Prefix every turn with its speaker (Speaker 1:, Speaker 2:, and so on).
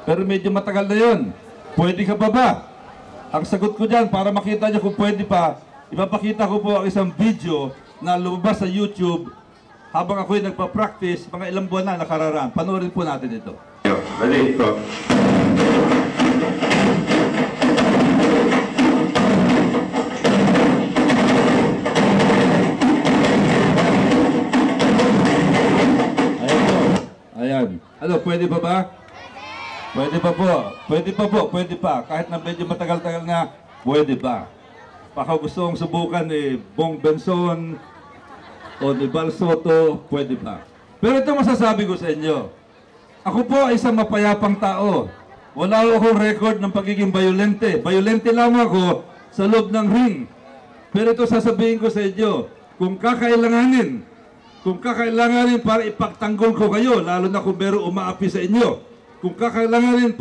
Speaker 1: Pero medyo matagal na yun. Pwede ka pa ba? Ang sagot ko dyan, para makita nyo kung pwede pa, ipapakita ko po ang isang video na lumabas sa YouTube habang ako'y nagpa-practice, mga ilang buwan na nakararaan. Panoorin po natin ito.
Speaker 2: Ready, go.
Speaker 1: Ayan po. Ayan. Ano, pwede pa ba? Pwede pa po. Pwede pa po. Pwede pa. Kahit na medyo matagal-tagal na, pwede pa. Baka gusto kong subukan ni Bong Benson o ni Bal Soto, pwede pa. Pero ito masasabi ko sa inyo. Ako po ay isang mapayapang tao. Wala akong record ng pagiging bayolente. Bayolente lamang ako sa loob ng ring. Pero ito sasabihin ko sa inyo, kung kakailanganin para ipagtanggol ko kayo, lalo na kung meron umaapi sa inyo, kung kakailanganin